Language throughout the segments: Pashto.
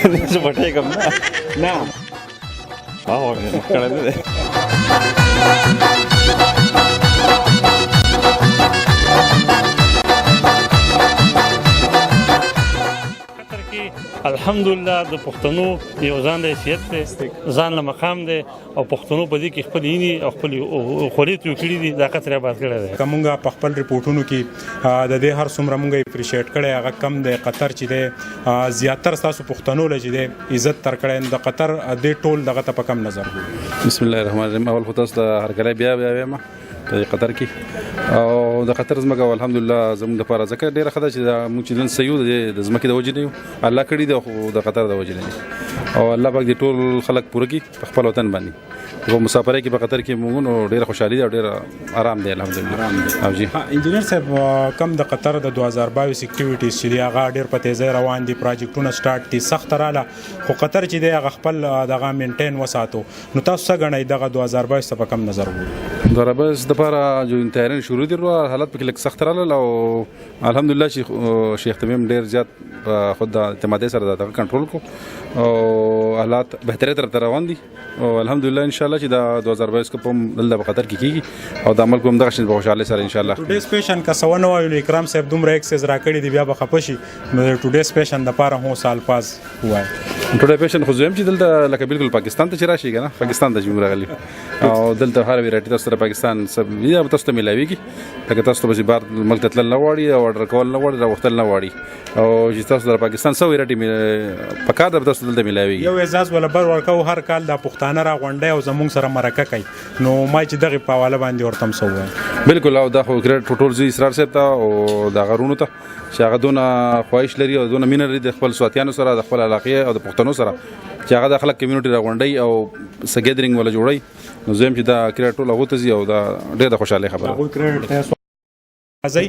زه پټېږم نه کړی نه دی. الحمدلله د پښتنو یو ځان د حیثیت دی, ځان له مقام دی او پښتنو په دې کې خپل ییني او خپل خولې ترې کړي دي, دا قطر آباد کړی دی. که مونږ په خپل ریپورټونو کې د دې هر څومره مونږ اپریشیټ کړی هغه کم دی. قطر چې دی زیاتر ستاسو پښتنو له چې دی عزت ترکړی, د قطر دې ټول دغه ته په کم نظر ګوري؟ بسم الله الرحمن الرحیم. اول خو تاسو ته هرکلی بیا وایم په قطر کې, او د قطر ځمکه الحمدلله زموږ دپاره ځکه ډېره ښه ده چې موږ چې نن څه یو د ځمکې د وجې نه یو, الله کړي دی, خو د قطر د وجې نه دي, او الله پاک دې ټول خلک پوره کړي په خپل وطن باندې. په مسافرۍ کې په قطر کې موږ نو ډېره خوشحالي ده او ډېره آرام دی الحمدلله. او جی انجینر صاحب, کم د قطر د 2022 اکټیویټیز چې دی هغه ډېر په تیزۍ روان دي, پراجیکټونه سټارټ دي, سخته راله, خو قطر چې دی هغه خپل دغه مینټین وساتو. نو تاسو څه ګڼئ دغه 2022 ته په کم نظر ګورئ؟ 2022 دپاره جو تیاري شروع دي, حالات پکې لږ سخت راغلل, او الحمدلله چې شیخ تمیم ډېر زیات خود د اعتمادۍ سره دغه کنټرول کو, او حالات بهترۍ طرف ته روان دي, او الحمدلله ان شاء الله چې دا 2022 کې په دلته په قطر کې کیږي, او د عمل کوم دغه شین په خوشاله سره ان شاء الله. ټوډے سپیشن کا سونه وایو اکرام صاحب دومره ایکسس راکړي دی, بیا به خپشي نو ټوډے سپیشن د پاره هو سال پاس وای. ټوډے سپیشن خو زم چې دلته لکه بالکل پاکستان ته چې راشي کنه, پاکستان ته چې راغلی, او دلته هر ویرایټي تاسو سره پاکستان سب یا تاسو ته ملاويږي, لکه تاسو ته بار ملک ته تلل نه وړي او اورډر کول نه وړي, راوختل نه وړي, او چې تاسو د پاکستان سو ویرایټي پکا د تاسو دلته ملاويږي. یو اعزاز ولا بر ورکو هر کال د پښتانه را غونډه او زمونږ سره مرکه کوي, نو ما چې دغه په حواله باندې ورته سو وای. بالکل, او دا خو ټوټول زی اسرار صاحب ته او د غرونو ته چې هغه دونه خواهش لري او دونه مینه لري د خپل سواتیانو سره, د خپل علاقې او د پښتنو سره, چې هغه د خلک کمیونټي را غونډي او سګیدرینګ ولا جوړي, نو زم چې دا کریټ ټول هغه ته زی, او دا ډېر خوشاله خبره. هغه کریټ تاسو راځي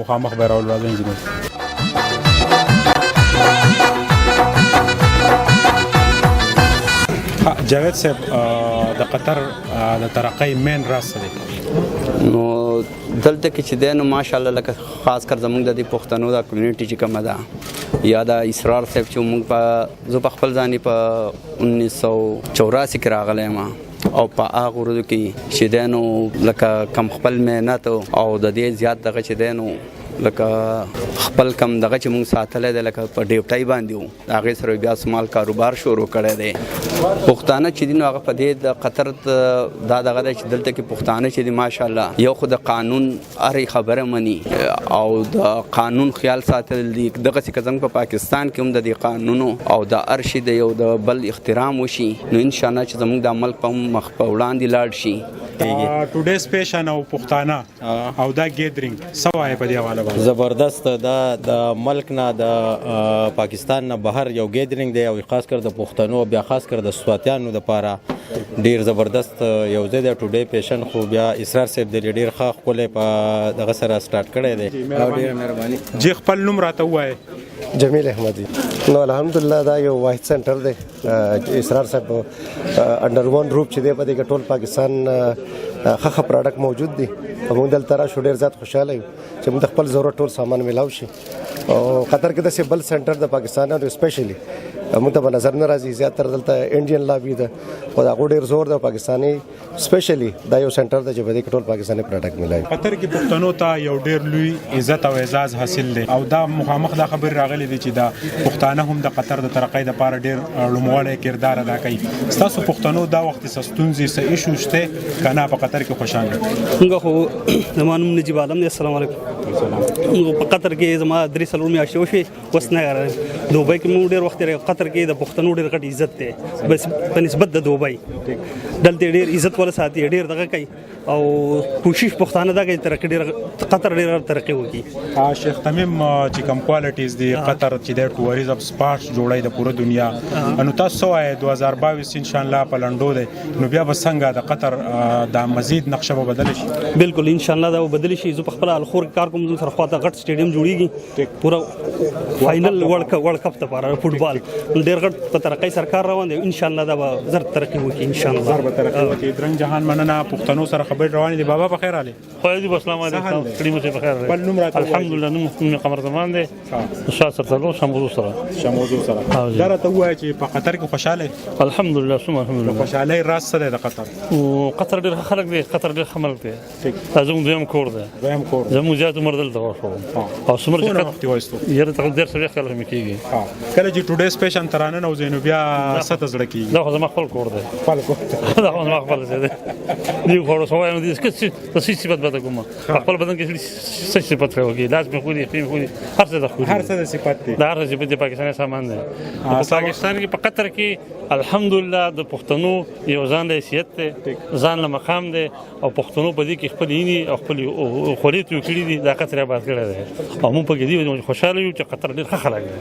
مخامخ به راول راځي انجینر. جاوید صاحب, د قطر د ترقۍ مین راز څه دی؟ نو دلته کې چې دی نو ماشاءالله لکه خاص کر زموږ د دې پښتنو د کمیونټي چې کومه ده, یا د اسرار صاحب چې موږ زه په خپل ځاني په 1984 کې راغلی یم, او په هغه ورځو کې چې دی نو لکه کم خپل محنت او د دې زیات دغه چې دی نو لکه خپل کم دغه چې موږ ساتلی دی لکه په ډیوټۍ باندې وو, د هغې سره بیا سمال کاروبار شروع کړی دی. پښتانه چې دي نو هغه په دې د قطر دا دغه دی چې دلته کې پښتانه چې دي ماشاءالله یو خو د قانون هرې خبره مني او د قانون خیال ساتل دي. دغسې که زموږ په پاکستان کې هم د دې قانونو او د هر شي د یو د بل احترام وشي, نو انشاءالله چې زموږ د ملک په مخ په وړاندې لاړ شي. ټوډے سپیشن او پښتانه او دا گیدرینګ سوای په دی حواله زبردست دا د ملک نه د پاکستان نه بهر یو گیدرینګ دی, او خاص کر د پښتنو بیا خاص کر د سواتیانو لپاره ډیر زبردست یو ځای دی. ټوډے پیشن خو بیا اسرار صاحب د ډیر ښه خپل په دغه سره سٹارټ کړی دی, او ډیر مهرباني. جی خپل نوم راته وای. جمیل احمدی. نو الحمدلله دا یو واحد سنټر دی, اسرار صاحب انډر ون روپ چې دی په دې کې ټول پاکستان ښه پروډکټ موجود دي, او موږ دلته راشو ډیر زیات خوشاله یو چې موږ خپل ضرورت ټول سامان ملاو شي. او قطر کې د بل سنټر د پاکستان او سپیشلی موږ ته په نظر نه راځي, زیاتره دلته انډین لابي ده, او دا ډیر زور ده پاکستاني سپیشلی دا یو سنټر ده چې په دې کې ټول پاکستاني پروډکټ ملایي. قطر کې پښتنو ته یو ډیر لوی عزت او اعزاز حاصل دی, او دا مخامخ دا خبر راغلی دی چې دا پښتانه هم د قطر د ترقۍ لپاره ډیر لومړی کردار ادا کوي. تاسو پښتنو دا وخت سستونزي سه ایشو شته کنه په قطر کې خوشاله؟ موږ خو زمانو نجیب عالم دی. السلام علیکم. په قطر کې زما 3 میاشتې وشوې, اوس نه دوبۍ کې موږ ډیر وخت قطر کې د پښتنو ډیر غټ عزت دی, بس په نسبت د دوبۍ دلته ډیر عزت ولا ساتي, ډیر دغه کوي, او کوشش پښتانه دا کوي ترقی ډیر قطر ډیر ترقی وکړي. شیخ تمیم چې کوم کوالټیز دی قطر چې د ټوریزم سپاټس جوړای د پوره دنیا, نو تاسو وایي 2022 ان شاء الله په لندو دی, نو بیا به څنګه د قطر د مزید نقشه به بدل شي؟ بالکل ان شاء الله دا بدل شي. زه په خپل الخور کار کوم, سره خواته غټ سټیډیم جوړیږي پورا فائنل ورلد کپ ته لپاره فوټبال ډیر غټ په ترقی سرکار روان دی, ان شاء الله دا به زر ترقی وکړي ان شاء الله. زر به ترقی وکړي. درنګ جهان مننه, پښتنو سره خبر روان دي بابا په خیر علي خو دې السلام علیکم کړي مو په خیر بل نوم راته الحمدلله نوم قمر زمان دی شاته تلو شموزو سره شموزو سره دا راته وایي چې په قطر کې خوشاله الحمدلله ثم الحمدلله خوشاله راز سره د قطر قطر ډېر خلک دی قطر ډېر خمل دی زموږ دویم کور دی زموږ زیات عمر دلته وشو او څومره څونه وخت وایستو یاره تقدیر سره خیال هم کېږي کله چې ټوډے سپیشن ترانه نو زینو بیا ست زړه کېږي دا خو زما خپل کور دی خپل کور دا خو زما خپل ځای دی دی خو سوای نو دې څه څه صفات به کوم خپل بدن کې څه صفات راوږي لازم خو دې خو هر څه د خو هر څه د صفات دي دا هر څه د پاکستان سامان دی پاکستان کې په قطر کې الحمدلله د پښتنو یو ځان له حیثیت دی ځان له مقام دی او پښتنو په دې کې خپل یې او خپل خوريت کړی دي دا قطر آباد کړی دی او موږ په دې خوشاله یو چې قطر ډېر ښه خلک دي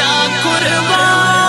یا قربان